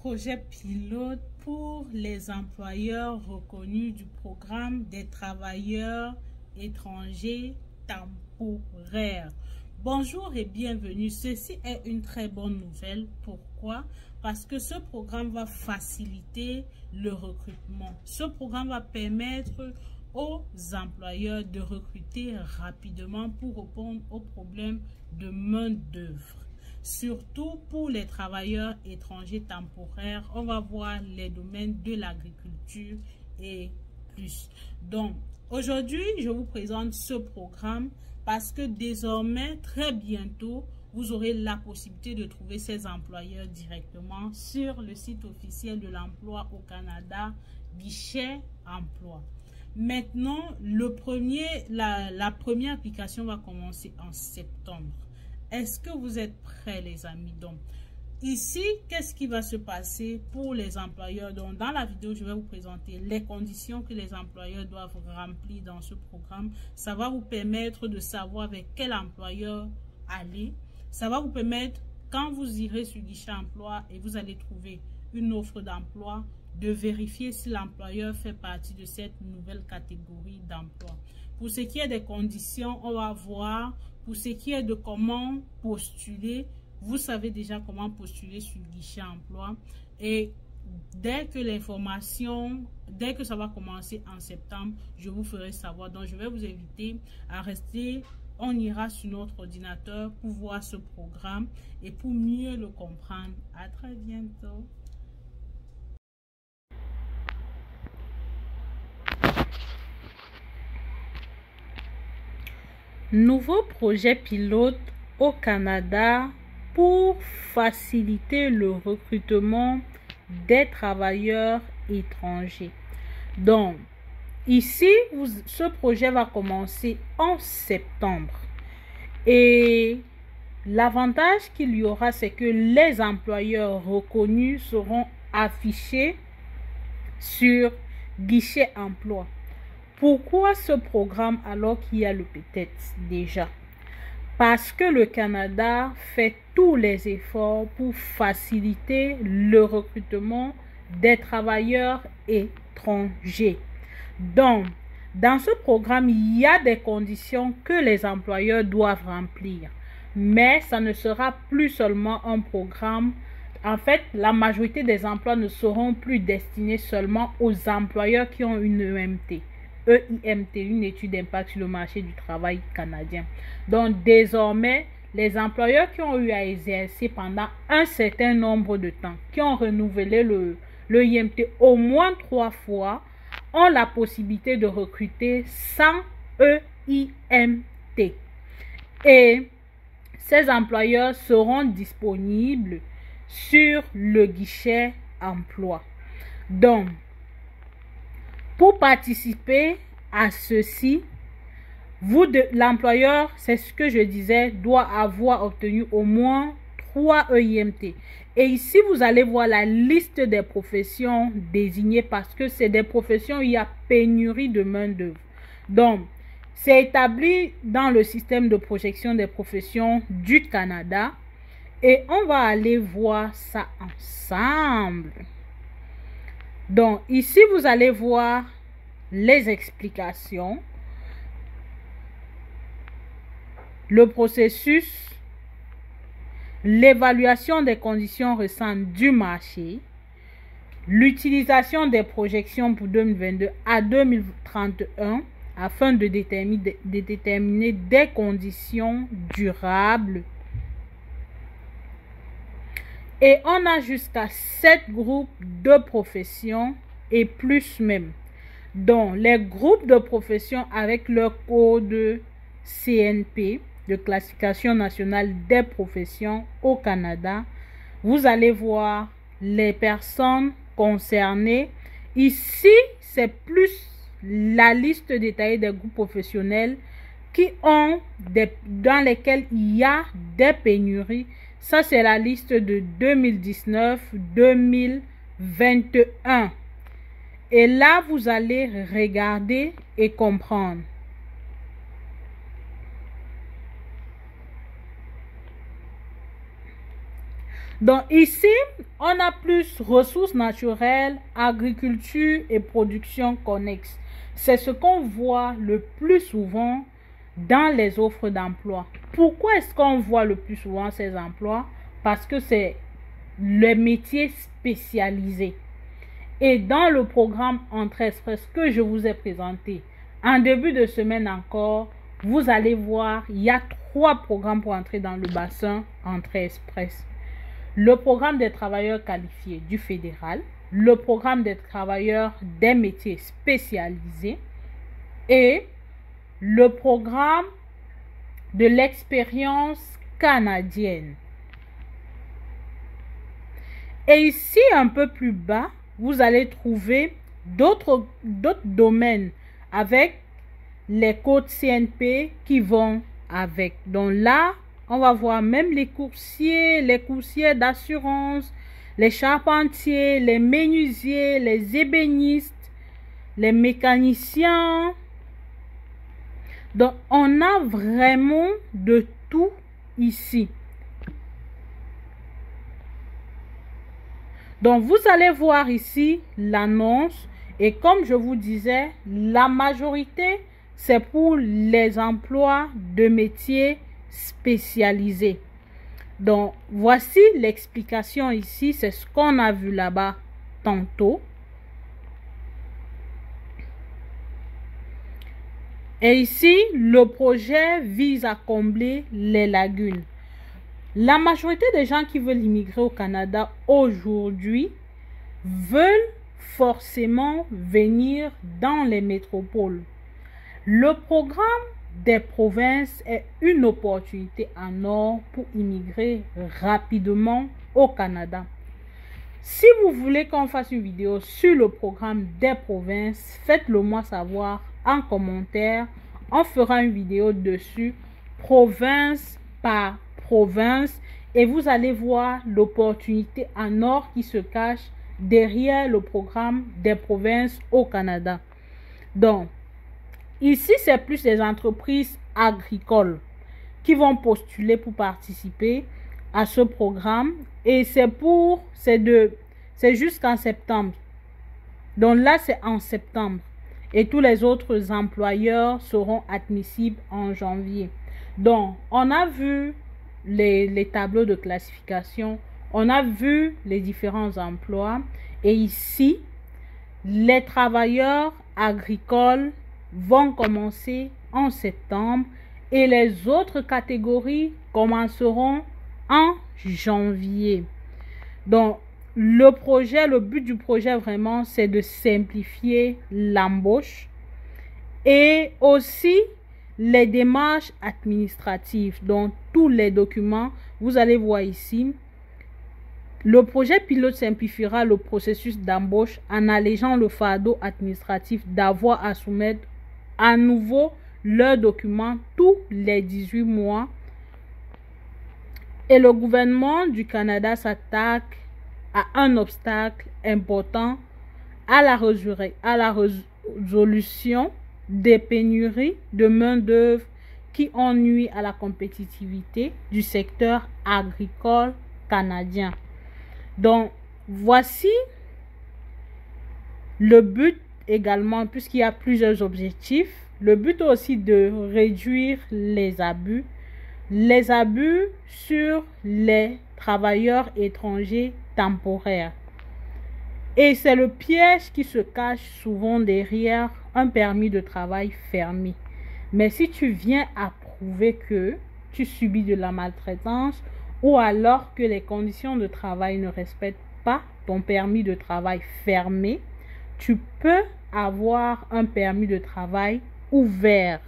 projet pilote pour les employeurs reconnus du programme des travailleurs étrangers temporaires. Bonjour et bienvenue. Ceci est une très bonne nouvelle. Pourquoi? Parce que ce programme va faciliter le recrutement. Ce programme va permettre aux employeurs de recruter rapidement pour répondre aux problèmes de main-d'œuvre. Surtout pour les travailleurs étrangers temporaires, on va voir les domaines de l'agriculture et plus. Donc, aujourd'hui, je vous présente ce programme parce que désormais, très bientôt, vous aurez la possibilité de trouver ces employeurs directement sur le site officiel de l'emploi au Canada, Guichet Emploi. Maintenant, la première application va commencer en septembre. Est-ce que vous êtes prêts, les amis? Donc, ici, qu'est-ce qui va se passer pour les employeurs? Donc, dans la vidéo, je vais vous présenter les conditions que les employeurs doivent remplir dans ce programme. Ça va vous permettre de savoir avec quel employeur aller. Ça va vous permettre, quand vous irez sur Guichet Emploi et vous allez trouver une offre d'emploi, de vérifier si l'employeur fait partie de cette nouvelle catégorie d'emploi. Pour ce qui est des conditions, on va voir. Pour ce qui est de comment postuler, vous savez déjà comment postuler sur Guichet Emploi. Et dès que ça va commencer en septembre, je vous ferai savoir. Donc, je vais vous inviter à rester. On ira sur notre ordinateur pour voir ce programme et pour mieux le comprendre. À très bientôt. Nouveau projet pilote au Canada pour faciliter le recrutement des travailleurs étrangers. Donc, ici, ce projet va commencer en septembre. Et l'avantage qu'il y aura, c'est que les employeurs reconnus seront affichés sur Guichet Emploi. Pourquoi ce programme alors qu'il y a le peut-être déjà? Parce que le Canada fait tous les efforts pour faciliter le recrutement des travailleurs étrangers. Donc, dans ce programme, il y a des conditions que les employeurs doivent remplir. Mais ça ne sera plus seulement un programme. En fait, la majorité des emplois ne seront plus destinés seulement aux employeurs qui ont une EMT. EIMT, une étude d'impact sur le marché du travail canadien. Donc, désormais, les employeurs qui ont eu à exercer pendant un certain nombre de temps, qui ont renouvelé le IMT au moins 3 fois, ont la possibilité de recruter sans EIMT. Et ces employeurs seront disponibles sur le guichet emploi. Donc, pour participer à ceci, l'employeur, c'est ce que je disais, doit avoir obtenu au moins 3 EIMT. Et ici, vous allez voir la liste des professions désignées parce que c'est des professions où il y a pénurie de main-d'œuvre. Donc, c'est établi dans le système de projection des professions du Canada. Et on va aller voir ça ensemble. Donc, ici, vous allez voir les explications, le processus, l'évaluation des conditions récentes du marché, l'utilisation des projections pour 2022 à 2031 afin de déterminer des conditions durables. Et on a jusqu'à 7 groupes de professions et plus même. Donc, les groupes de professions avec leur code CNP, de classification nationale des professions au Canada, vous allez voir les personnes concernées. Ici, c'est plus la liste détaillée des groupes professionnels dans lesquels il y a des pénuries. Ça, c'est la liste de 2019-2021. Et là, vous allez regarder et comprendre. Donc ici, on a plus ressources naturelles, agriculture et production connexe. C'est ce qu'on voit le plus souvent dans les offres d'emploi. Pourquoi est-ce qu'on voit le plus souvent ces emplois? Parce que c'est le métier spécialisé. Et dans le programme Entrée Express que je vous ai présenté, en début de semaine encore, vous allez voir, il y a 3 programmes pour entrer dans le bassin Entrée Express. Le programme des travailleurs qualifiés du fédéral, le programme des travailleurs des métiers spécialisés et le programme de l'expérience canadienne. Et ici, un peu plus bas, vous allez trouver d'autres domaines avec les codes CNP qui vont avec. Donc là, on va voir même les coursiers d'assurance, les charpentiers, les menuisiers, les ébénistes, les mécaniciens. Donc, on a vraiment de tout ici. Donc, vous allez voir ici l'annonce. Et comme je vous disais, la majorité, c'est pour les emplois de métiers spécialisés. Donc, voici l'explication ici. C'est ce qu'on a vu là-bas tantôt. Et ici, le projet vise à combler les lacunes. La majorité des gens qui veulent immigrer au Canada aujourd'hui veulent forcément venir dans les métropoles. Le programme des provinces est une opportunité en or pour immigrer rapidement au Canada. Si vous voulez qu'on fasse une vidéo sur le programme des provinces, faites-le moi savoir en commentaire. On fera une vidéo dessus, province par province, et vous allez voir l'opportunité en or qui se cache derrière le programme des provinces au Canada. Donc, ici, c'est plus les entreprises agricoles qui vont postuler pour participer à ce programme. Et c'est jusqu'en septembre. Donc là, c'est en septembre. Et tous les autres employeurs seront admissibles en janvier. Donc, on a vu les tableaux de classification. On a vu les différents emplois. Et ici, les travailleurs agricoles vont commencer en septembre et les autres catégories commenceront en janvier. Donc, le but du projet vraiment, c'est de simplifier l'embauche et aussi les démarches administratives. Donc, tous les documents, vous allez voir ici. Le projet pilote simplifiera le processus d'embauche en allégeant le fardeau administratif d'avoir à soumettre à nouveau leurs documents tous les 18 mois. Et le gouvernement du Canada s'attaque à un obstacle important à la résolution des pénuries de main-d'œuvre qui ont nui à la compétitivité du secteur agricole canadien. Donc, voici le but également, puisqu'il y a plusieurs objectifs. Le but aussi de réduire les abus sur les travailleurs étrangers temporaires. Et c'est le piège qui se cache souvent derrière un permis de travail fermé. Mais si tu viens à prouver que tu subis de la maltraitance ou alors que les conditions de travail ne respectent pas ton permis de travail fermé, tu peux avoir un permis de travail ouvert.